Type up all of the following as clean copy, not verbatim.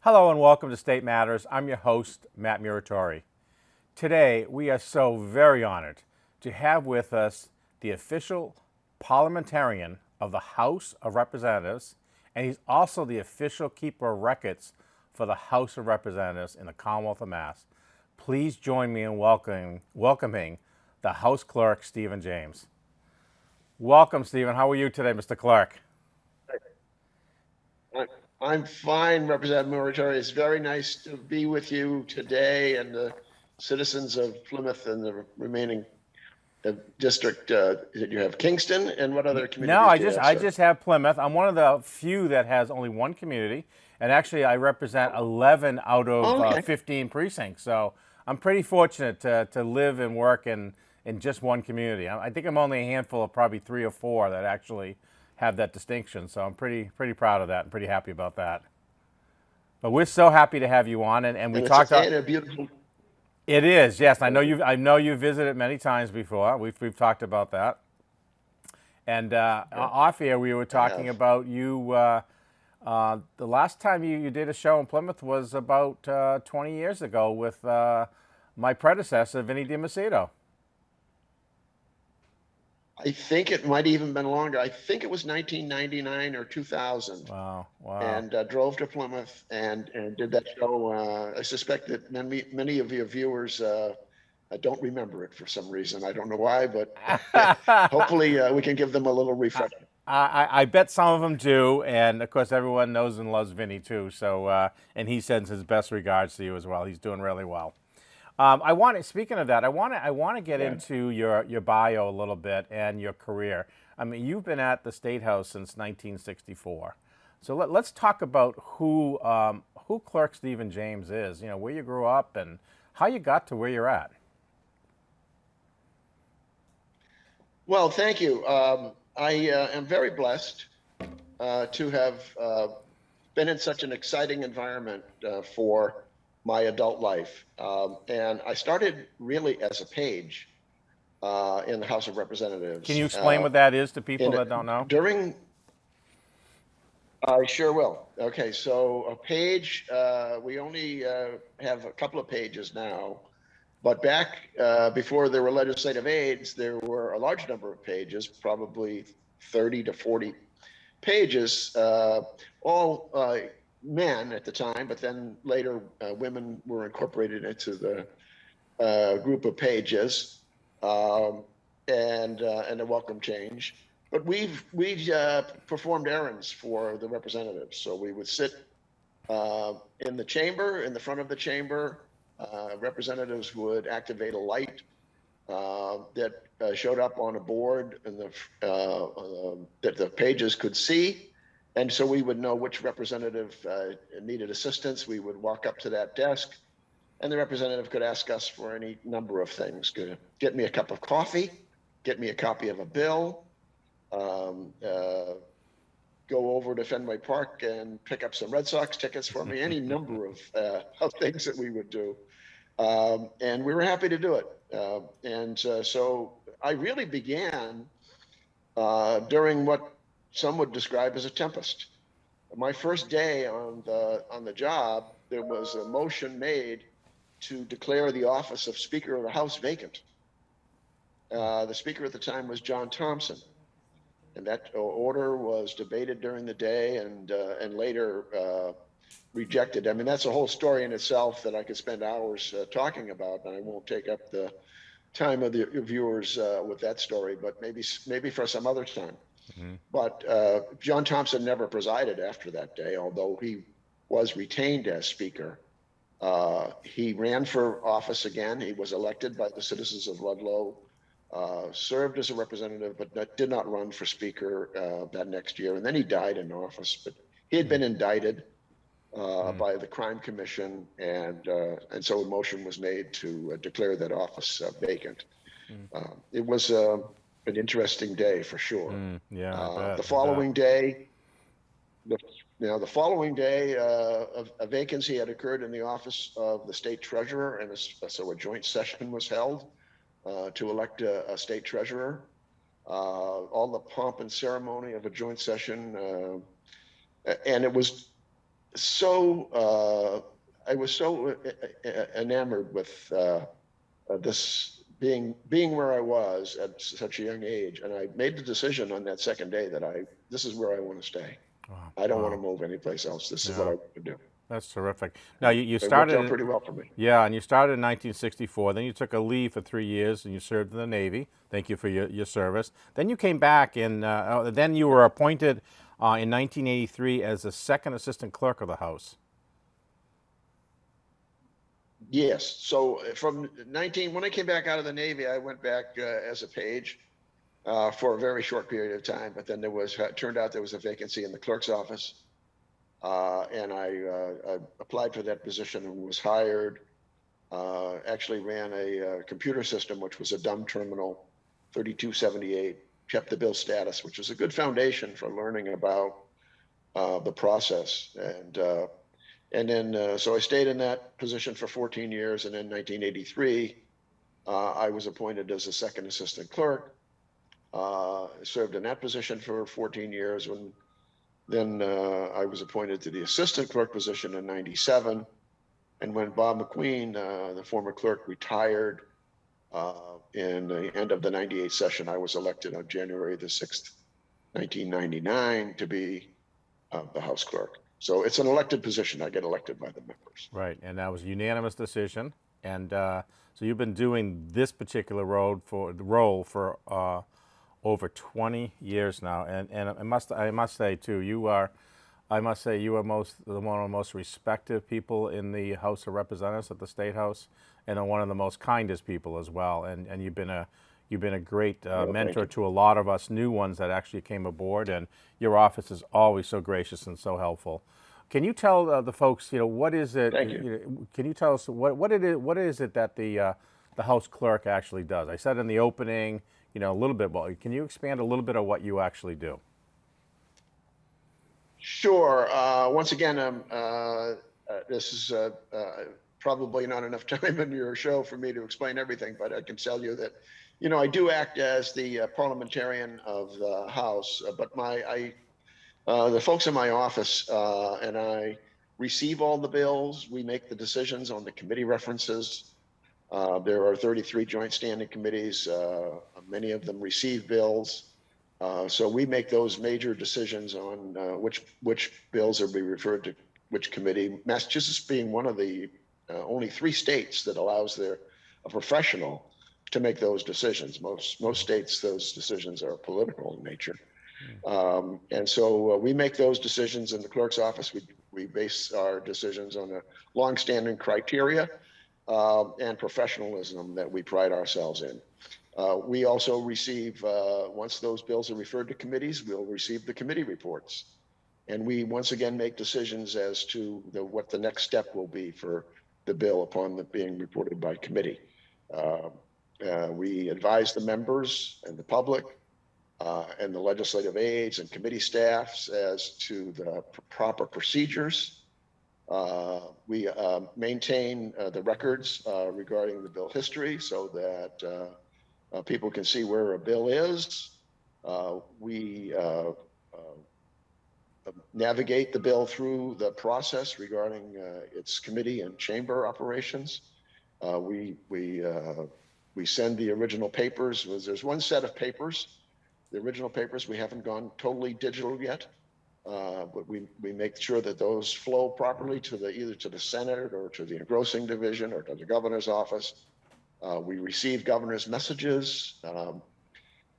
Hello and welcome to State Matters. I'm your host, Matt Muratore. Today, we are so very honored to have with us the official parliamentarian of the House of Representatives, and he's also the official keeper of records for the House of Representatives in the Commonwealth of Mass. Please join me in welcoming the House Clerk, Stephen James. Welcome, Stephen. How are you today, Mr. Clerk? I'm fine, Representative Muratore. It's very nice to be with you today and the citizens of Plymouth and the remaining district. That you have Kingston, and what other communities No, I do you just have, I sir? just have Plymouth. I'm one of the few that has only one community, and actually I represent 11 out of Oh, okay. 15 precincts. So I'm pretty fortunate to live and work in just one community. I think I'm only a handful of probably 3 or 4 that actually have that distinction. So I'm pretty proud of that and pretty happy about that. But we're so happy to have you on, and we And it's talked. a beautiful. It is, yes. I know you've visited many times before. We've talked about that. And off air, we were I talking have. about you. The last time you did a show in Plymouth was about 20 years ago with my predecessor, Vinny DiMacedo. I think it might even been longer. I think it was 1999 or 2000, Wow, wow. and drove to Plymouth and did that show. I suspect that many of your viewers I don't remember it for some reason. I don't know why, but hopefully we can give them a little refresher. I bet some of them do, and of course everyone knows and loves Vinny too. So and he sends his best regards to you as well. He's doing really well. Speaking of that, I want to get Yeah. into your bio a little bit and your career. I mean, you've been at the State House since 1964. So let's talk about who Clerk Stephen James is. You know, where you grew up and how you got to where you're at. Well, thank you. I am very blessed to have been in such an exciting environment for my adult life. And I started really as a page in the House of Can you Representatives. explain what that is to people In that don't know? during, I sure will. Okay, so a page, we only have a couple of pages now, but back before there were legislative aids, there were a large number of pages, probably 30 to 40 pages, all men at the time, but then later women were incorporated into the group of pages, um, and a welcome change. But we performed errands for the representatives, so we would sit in the chamber, in the front of the chamber. Representatives would activate a light that showed up on a board and that the pages could see. And so we would know which representative needed assistance. We would walk up to that desk, and the representative could ask us for any number of things. Could get me a cup of coffee, get me a copy of a bill, um, uh, go over to Fenway Park and pick up some Red Sox tickets for me, any number of things that we would do. And we were happy to do it. So I really began during what some would describe as a tempest. My first day on the job, there was a motion made to declare the office of Speaker of the House vacant. The Speaker at the time was John Thompson, and that order was debated during the day and later rejected. I mean, that's a whole story in itself that I could spend hours talking about, and I won't take up the time of the viewers with that story, but maybe for some other time. Mm-hmm. But John Thompson never presided after that day, although he was retained as Speaker. He ran for office again. He was elected by the citizens of Ludlow, served as a representative, but did not run for Speaker that next year. And then he died in office. But he had been indicted by the Crime Commission, and so a motion was made to declare that office vacant. It was an interesting day for sure. Yeah, I bet. The I bet. following day, the, the following day, a vacancy had occurred in the office of the state treasurer, and so a joint session was held to elect a state treasurer. All the pomp and ceremony of a joint session, and it was I was so enamored with this being where I was at such a young age, and I made the decision on that second day that this is where I want to stay. Wow. I don't want to Wow. move anyplace else. This is what Yeah, I want to do. that's terrific. Now, And you it worked started out in, pretty well for me. yeah, and you started in 1964. Then you took a leave for 3 years and you served in the Navy. Thank you for your service. Then you came back then you were appointed in 1983 as the second assistant clerk of the House. Yes. So when I came back out of the Navy, I went back as a page for a very short period of time. But then turned out there was a vacancy in the clerk's office. And I applied for that position and was hired. Actually ran a computer system, which was a dumb terminal, 3278, kept the bill status, which was a good foundation for learning about the process. So I stayed in that position for 14 years. And in 1983, I was appointed as a second assistant clerk. Served in that position for 14 years. Then I was appointed to the assistant clerk position in 97. And when Bob McQueen, the former clerk, retired in the end of the 98 session, I was elected on January the 6th, 1999 to be the House clerk. So it's an elected position. I get elected by the members. Right, and that was a unanimous decision. And so you've been doing this particular role for over 20 years now. And I must say too, you are one of the most respected people in the House of Representatives at the State House, and one of the most kindest people as well. And you've been a great mentor to a lot of us new ones that actually came aboard. And your office is always so gracious and so helpful. Can you tell the folks, what is it? Thank you. Can you tell us what is it that the House clerk actually does? I said in the opening, a little bit. Well, can you expand a little bit on what you actually do? Sure. Once again, this is probably not enough time in your show for me to explain everything, but I can tell you that, I do act as the parliamentarian of the House, but the folks in my office and I receive all the bills. We make the decisions on the committee references. There are 33 joint standing committees. Many of them receive bills. So we make those major decisions on which bills are being referred to which committee. Massachusetts being one of the only 3 states that allows a professional to make those decisions. Most states, those decisions are political in nature. And so we make those decisions in the clerk's office. We base our decisions on a longstanding criteria and professionalism that we pride ourselves in. We also receive, once those bills are referred to committees, we'll receive the committee reports. And we once again make decisions as to what the next step will be for the bill upon being reported by committee. We advise the members and the public and the legislative aides and committee staffs as to the proper procedures. We maintain the records regarding the bill history so that people can see where a bill is. We navigate the bill through the process regarding its committee and chamber operations. We send the original papers. There's one set of papers. The original papers, we haven't gone totally digital yet, but we make sure that those flow properly to either to the Senate or to the engrossing division or to the governor's office. We receive governor's messages.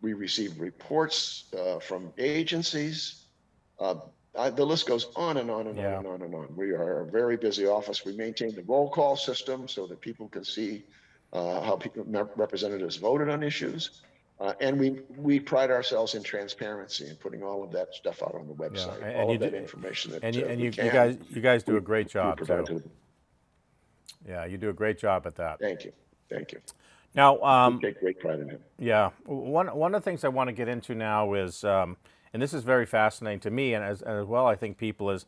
We receive reports from agencies. The list goes on and on and on and on and on. We are a very busy office. We maintain the roll call system so that people can see how representatives voted on issues. And we pride ourselves in transparency and putting all of that stuff out on the website, all of that information that you guys do a great job too. provide Yeah, you do a great job at that. Thank you. Now, We take great pride in it. yeah, one of the things I want to get into now is, and this is very fascinating to me, and as well I think people is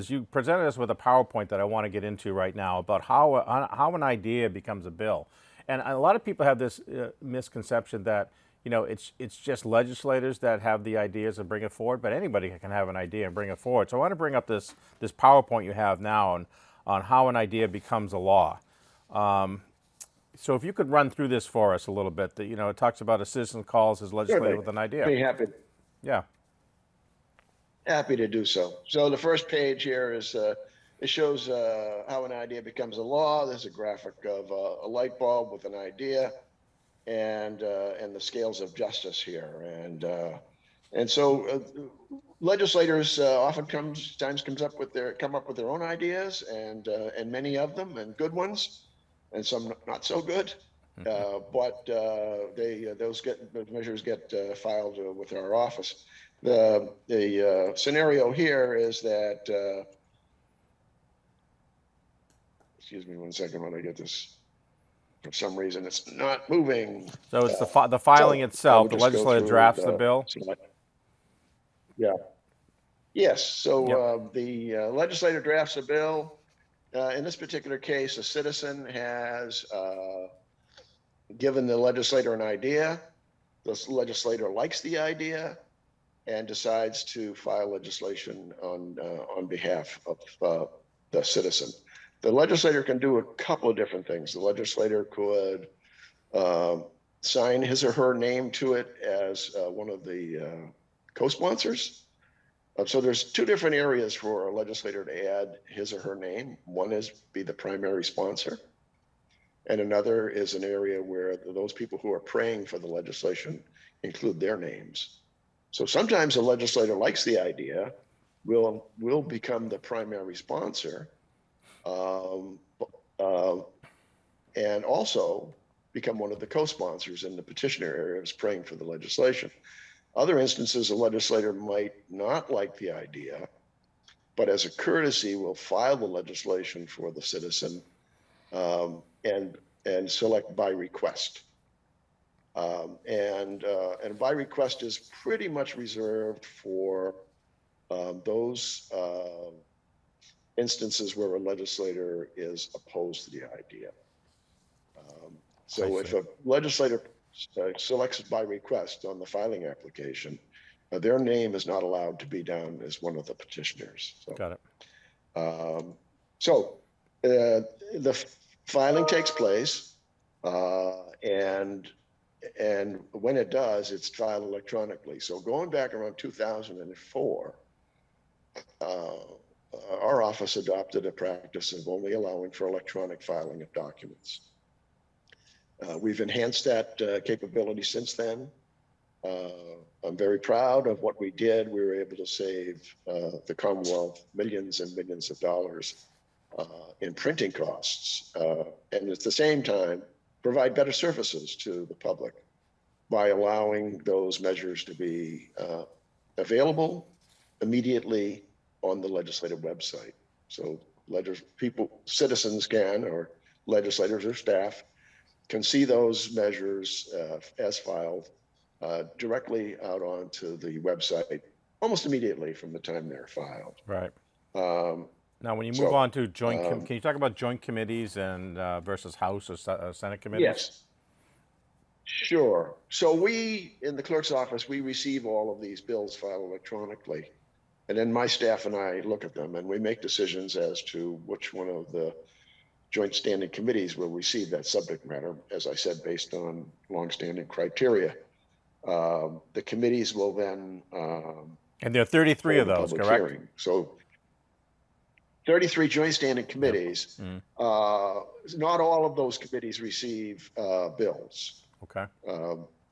you presented us with a PowerPoint that I want to get into right now about how an idea becomes a bill, and a lot of people have this misconception that it's just legislators that have the ideas and bring it forward, but anybody can have an idea and bring it forward. So I want to bring up this PowerPoint you have now on how an idea becomes a law. So if you could run through this for us a little bit, that it talks about a citizen calls his legislator Certainly. with an idea. Be Yeah. happy to do so. So the first page here is it shows how an idea becomes a law. There's a graphic of a light bulb with an idea, and the scales of justice here, and so legislators often come up with their own ideas, and many of them, and good ones, and some not so good. But those measures get filed with our office. The scenario here is that excuse me one second while I get this. For some reason, it's not moving. So it's the filing So I itself. would The just go legislator through drafts the bill. Yeah. Yes. So Yep. the legislator drafts a bill. In this particular case, a citizen has given the legislator an idea. The legislator likes the idea and decides to file legislation on behalf of the citizen. The legislator can do a couple of different things. The legislator could sign his or her name to it as one of the co-sponsors. So there's two different areas for a legislator to add his or her name. One is be the primary sponsor, and another is an area where those people who are praying for the legislation include their names. So sometimes a legislator likes the idea, will become the primary sponsor, and also become one of the co-sponsors in the petitioner areas praying for the legislation. Other instances, a legislator might not like the idea, but as a courtesy will file the legislation for the citizen, and select by request. And by request is pretty much reserved for those instances where a legislator is opposed to the idea. So if a legislator selects by request on the filing application, their name is not allowed to be down as one of the petitioners. So, Got it. So the filing takes place, and when it does, it's filed electronically. So going back around 2004, our office adopted a practice of only allowing for electronic filing of documents. We've enhanced that capability since then. I'm very proud of what we did. We were able to save the Commonwealth millions and millions of dollars in printing costs, and at the same time provide better services to the public by allowing those measures to be available immediately on the legislative website. So citizens can, or legislators or staff, can see those measures as filed directly out onto the website almost immediately from the time they're filed. Right. Now, when you move on to joint, can you talk about joint committees and versus House or Senate committees? Yes, sure. So we, in the clerk's office, we receive all of these bills filed electronically. And then my staff and I look at them and we make decisions as to which one of the joint standing committees will receive that subject matter, as I said, based on longstanding criteria. The committees will then and there are 33 of those, correct? Hearing. So 33 joint standing committees. Yep. Not all of those committees receive bills. Okay.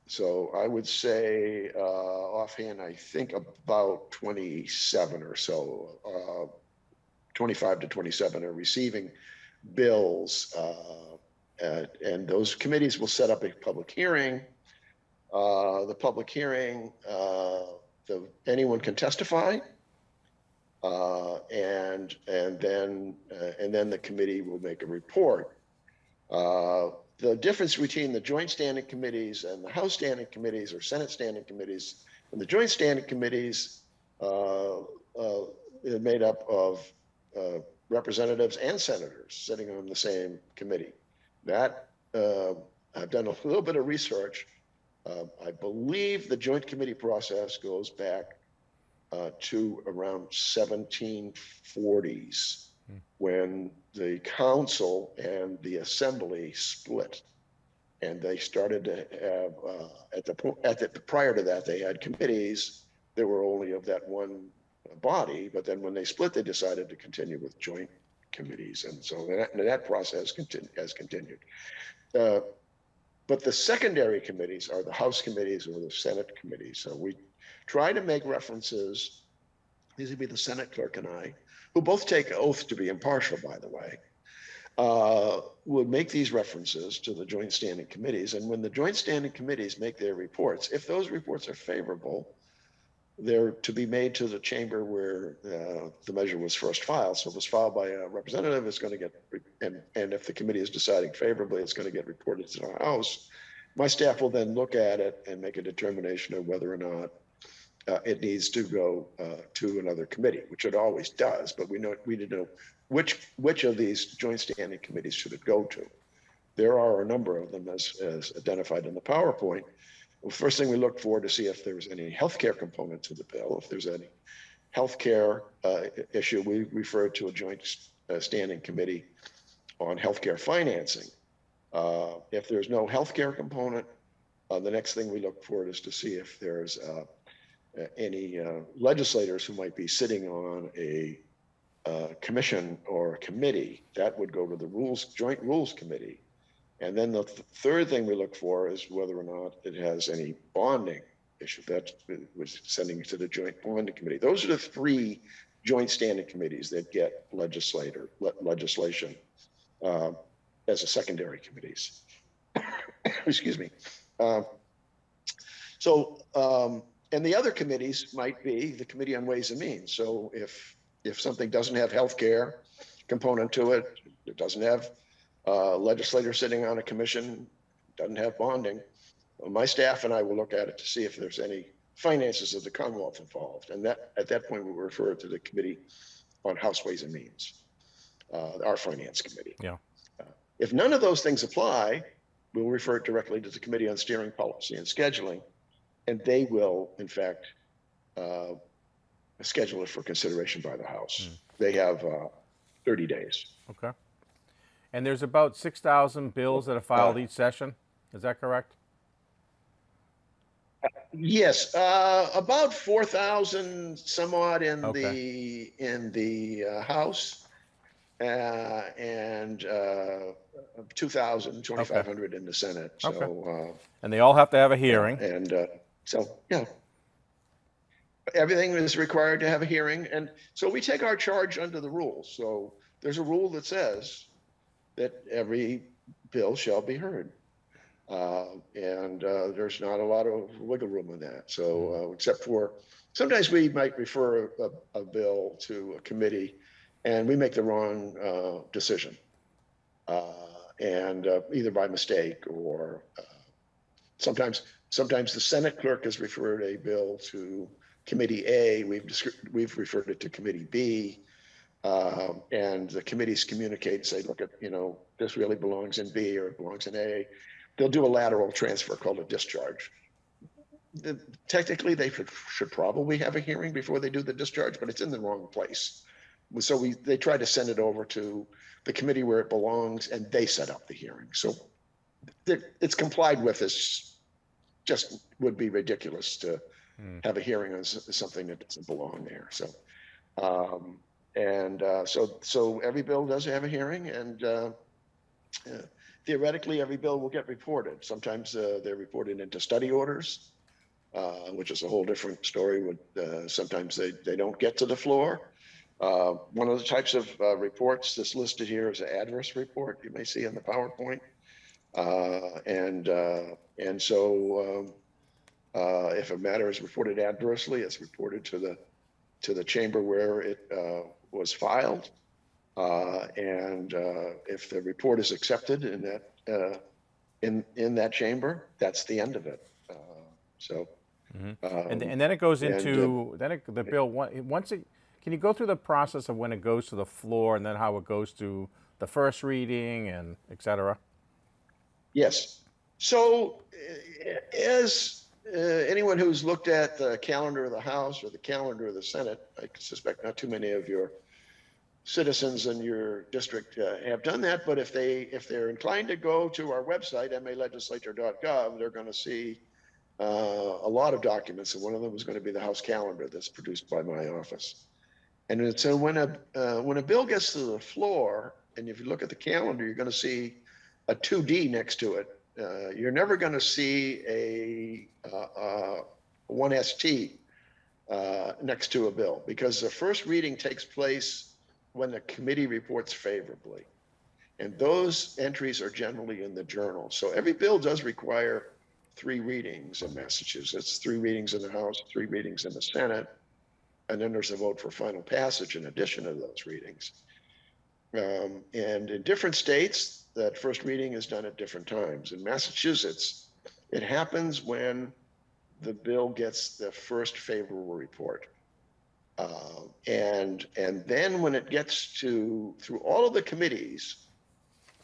So I would say offhand, I think about 27 or so, 25 to 27 are receiving bills, and those committees will set up a public hearing. The public hearing, anyone can testify, and then the committee will make a report. The difference between the joint standing committees and the House standing committees or Senate standing committees, and the joint standing committees are made up of representatives and senators sitting on the same committee. That I've done a little bit of research. I believe the joint committee process goes back to around 1740s when the council and the assembly split. And they started to have, prior to that, they had committees that were only of that one body, but then when they split, they decided to continue with joint committees. And so that process has continued. But the secondary committees are the House committees or the Senate committees. So we try to make references, these would be the Senate clerk and I, who both take oath to be impartial, by the way, would make these references to the joint standing committees. And when the joint standing committees make their reports, if those reports are favorable, they're to be made to the chamber where the measure was first filed. So if it was filed by a representative, it's going to get, and if the committee is deciding favorably, it's going to get reported to the House. My staff will then look at it and make a determination of whether or not it needs to go to another committee, which it always does, but we need to know which of these joint standing committees should it go to. There are a number of them as identified in the PowerPoint. Well, first thing we look for to see if there's any healthcare component to the bill. If there's any healthcare issue, we refer to a joint standing committee on healthcare financing. If there's no healthcare component, the next thing we look for is to see if there's any legislators who might be sitting on a commission or a committee. That would go to the Joint Rules Committee. And then the third thing we look for is whether or not it has any bonding issue. That was sending it to the Joint Bonding Committee. Those are the three joint standing committees that get legislation as a secondary committees. Excuse me. And the other committees might be the Committee on Ways and Means. So if something doesn't have healthcare component to it, it doesn't have legislator sitting on a commission, doesn't have bonding, my staff and I will look at it to see if there's any finances of the Commonwealth involved. And that at that point, we'll refer it to the Committee on House Ways and Means, our Finance Committee. Yeah. If none of those things apply, we'll refer it directly to the Committee on Steering Policy and Scheduling, and they will, in fact, schedule it for consideration by the House. They have 30 days. Okay. And there's about 6,000 bills that are filed each session. Is that correct? Yes, about 4,000 somewhat in Okay. the House, and 2,000, 2,500 in the Senate. So, Okay. And they all have to have a hearing. and so, yeah, everything is required to have a hearing, and so we take our charge under the rules. So there's a rule that says that every bill shall be heard. And there's not a lot of wiggle room in that. So except for sometimes we might refer a bill to a committee and we make the wrong decision. And either by mistake or sometimes the Senate clerk has referred a bill to Committee A, we've referred it to Committee B. And the committees communicate and say, look, this really belongs in B or it belongs in A. They'll do a lateral transfer called a discharge. Technically, they should probably have a hearing before they do the discharge, but it's in the wrong place. So they try to send it over to the committee where it belongs, and they set up the hearing. So it's complied with. As just would be ridiculous to have a hearing on something that doesn't belong there. So. So every bill does have a hearing, and theoretically, every bill will get reported. Sometimes they're reported into study orders, which is a whole different story. Sometimes they don't get to the floor. One of the types of reports that's listed here is an adverse report you may see in the PowerPoint. And so if a matter is reported adversely, it's reported to the chamber where it was filed, and if the report is accepted in that chamber, that's the end of it. And then it goes into the bill. Can you go through the process of when it goes to the floor and then how it goes to the first reading and et cetera? Yes. So, as anyone who's looked at the calendar of the House or the calendar of the Senate, I suspect not too many of your citizens in your district have done that, but if they're inclined to go to our website, malegislature.gov, they're going to see a lot of documents, and one of them is going to be the House calendar that's produced by my office. And so when a bill gets to the floor, and if you look at the calendar, you're going to see a 2D next to it. You're never going to see a 1ST next to a bill, because the first reading takes place when the committee reports favorably. And those entries are generally in the journal. So every bill does require 3 readings in Massachusetts, 3 readings in the House, 3 readings in the Senate, and then there's a vote for final passage in addition to those readings. And in different states, that first reading is done at different times. In Massachusetts, it happens when the bill gets the first favorable report. And then when it gets through all of the committees,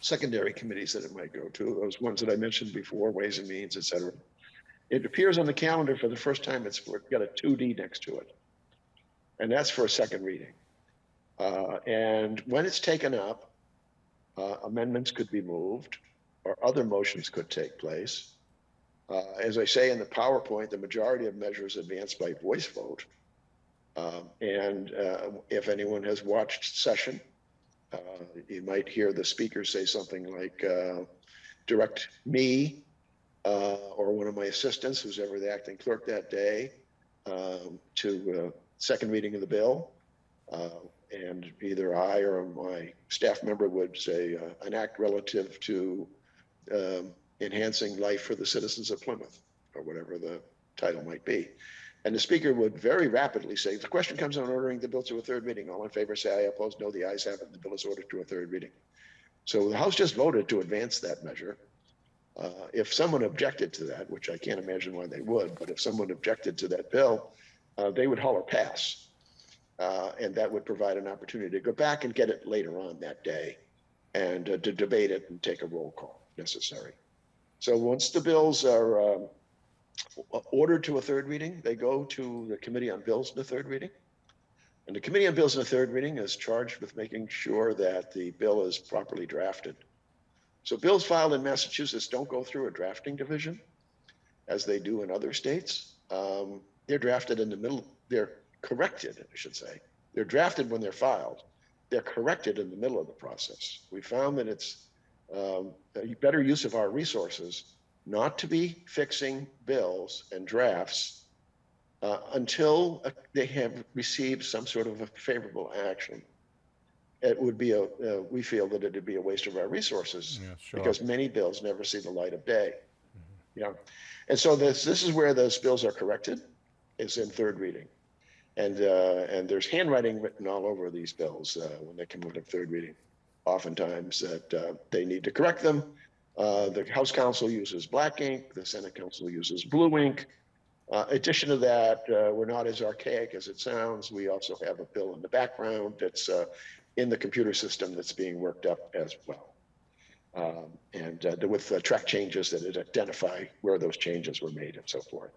secondary committees that it might go to, those ones that I mentioned before, Ways and Means, et cetera, it appears on the calendar for the first time. It's got a 2D next to it. And that's for a second reading. And when it's taken up, amendments could be moved or other motions could take place. As I say in the PowerPoint, the majority of measures advanced by voice vote. If anyone has watched session, you might hear the speaker say something like, direct me or one of my assistants, who's ever the acting clerk that day, to second reading of the bill. And either I or my staff member would say an act relative to enhancing life for the citizens of Plymouth, or whatever the title might be. And the speaker would very rapidly say, the question comes on ordering the bill to a third reading. All in favor say aye, opposed no, the ayes have it, the bill is ordered to a third reading. So the House just voted to advance that measure. If someone objected to that, which I can't imagine why they would, but if someone objected to that bill, they would holler pass. And that would provide an opportunity to go back and get it later on that day and to debate it and take a roll call if necessary. So once the bills are ordered to a third reading, they go to the Committee on Bills in the third reading. And the Committee on Bills in the third reading is charged with making sure that the bill is properly drafted. So bills filed in Massachusetts don't go through a drafting division as they do in other states. They're drafted in the middle. They're corrected, I should say. They're drafted when they're filed. They're corrected in the middle of the process. We found that it's a better use of our resources not to be fixing bills and drafts until they have received some sort of a favorable action. It would be we feel that it'd be a waste of our resources, because many bills never see the light of day. And so this is where those bills are corrected, is in third reading. And there's handwriting written all over these bills when they come into third reading, oftentimes that they need to correct them. The House Counsel uses black ink, the Senate Counsel uses blue ink. Addition to that, we're not as archaic as it sounds. We also have a bill in the background that's in the computer system that's being worked up as well. With track changes that identify where those changes were made and so forth.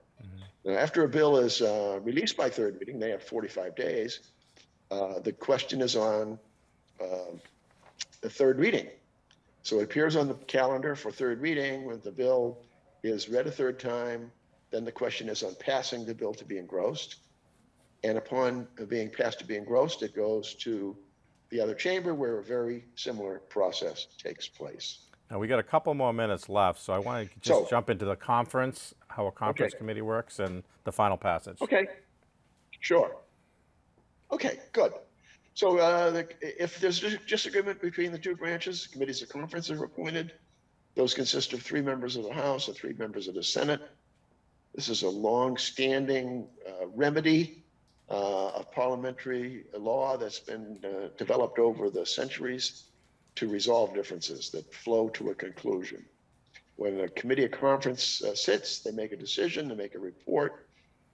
Now, after a bill is released by third reading, they have 45 days. The question is on the third reading. So it appears on the calendar for third reading. When the bill is read a third time, then the question is on passing the bill to be engrossed. And upon being passed to be engrossed, it goes to the other chamber where a very similar process takes place. Now we got a couple more minutes left, so I want to just jump into the conference, how a conference committee works, and the final passage. Okay, sure. Okay, good. So if there's disagreement between the two branches, committees of conference are appointed. Those consist of 3 members of the House and 3 members of the Senate. This is a long-standing remedy of parliamentary law that's been developed over the centuries to resolve differences that flow to a conclusion. When a committee of conference sits, they make a decision, they make a report.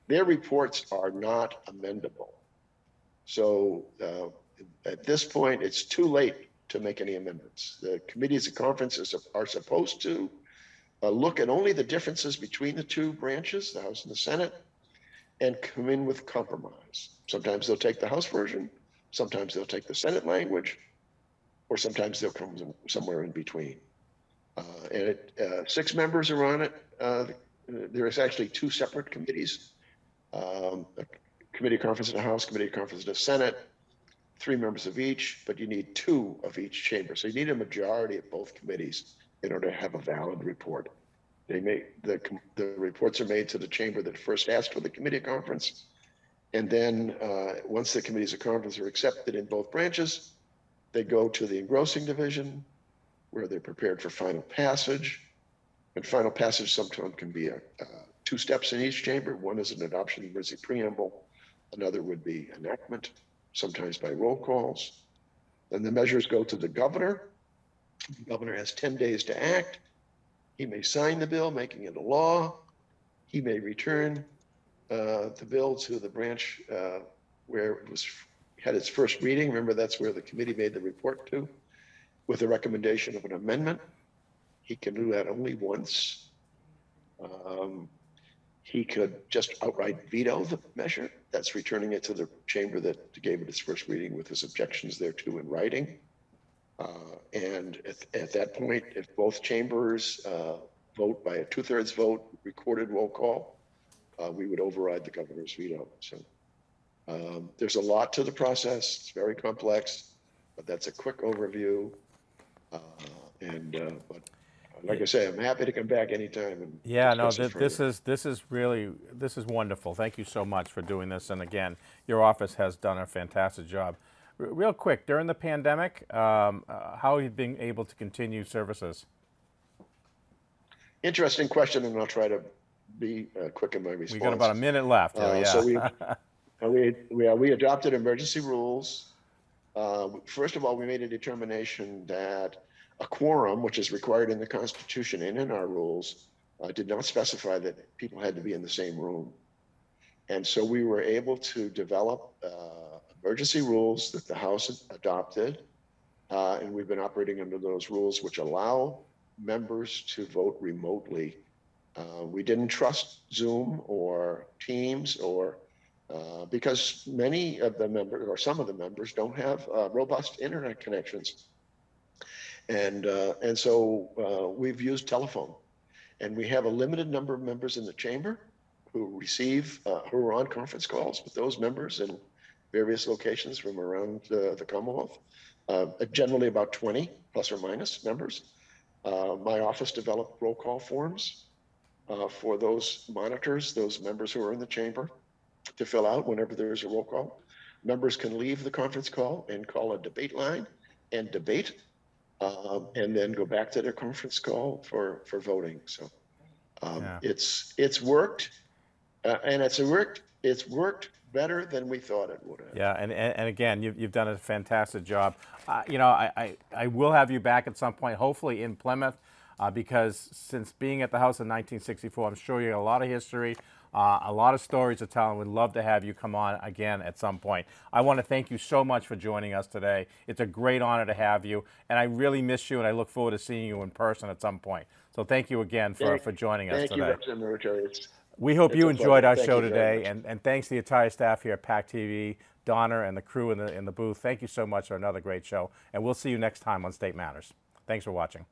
Their reports are not amendable. So at this point, it's too late to make any amendments. The committees of conference are supposed to look at only the differences between the two branches, the House and the Senate, and come in with compromise. Sometimes they'll take the House version, sometimes they'll take the Senate language, or sometimes they'll come somewhere in between. And 6 members are on it. There is actually 2 separate committees, a committee conference in the House, committee conference in the Senate, 3 members of each, but you need 2 of each chamber. So you need a majority of both committees in order to have a valid report. The reports are made to the chamber that first asked for the committee conference. And then once the committees of conference are accepted in both branches, they go to the engrossing division where they're prepared for final passage. And final passage sometimes can be 2 steps in each chamber. One is an adoption of the emergency preamble. Another would be enactment, sometimes by roll calls. Then the measures go to the governor. The governor has 10 days to act. He may sign the bill, making it a law. He may return the bill to the branch where it had its first reading. Remember, that's where the committee made the report to, with a recommendation of an amendment. He can do that only once. He could just outright veto the measure. That's returning it to the chamber that gave it its first reading with his objections thereto in writing. And at that point, if both chambers vote by a 2/3 vote, recorded roll call, we would override the governor's veto. So there's a lot to the process. It's very complex, but that's a quick overview. But like I say, I'm happy to come back anytime. And Yeah, no, discuss it this is wonderful. Thank you so much for doing this. And again, your office has done a fantastic job. Real quick, during the pandemic, how have you been able to continue services? Interesting question, and I'll try to be quick in my response. We got about a minute left. Yeah. So we adopted emergency rules. First of all, we made a determination that a quorum, which is required in the Constitution and in our rules, did not specify that people had to be in the same room. And so we were able to develop emergency rules that the House adopted, and we've been operating under those rules, which allow members to vote remotely. We didn't trust Zoom or Teams or because many of the members or some of the members don't have robust internet connections. And so we've used telephone, and we have a limited number of members in the chamber who are on conference calls with those members in various locations from around the Commonwealth, generally about 20 plus or minus members. My office developed roll call forms for those monitors, those members who are in the chamber, to fill out whenever there's a roll call. Members can leave the conference call and call a debate line and debate, and then go back to their conference call for voting. So it's worked, and it's worked better than we thought it would have. Yeah, and again, you've done a fantastic job. I will have you back at some point, hopefully in Plymouth, because since being at the House in 1964, I'm sure you got a lot of history, a lot of stories to tell, and we'd love to have you come on again at some point. I want to thank you so much for joining us today. It's a great honor to have you, and I really miss you, and I look forward to seeing you in person at some point. So thank you again for joining us today. Thank you, Representative Muratore. We hope you enjoyed our show you today, and thanks to the entire staff here at PAC TV, Donna and the crew in the booth. Thank you so much for another great show, and we'll see you next time on State Matters. Thanks for watching.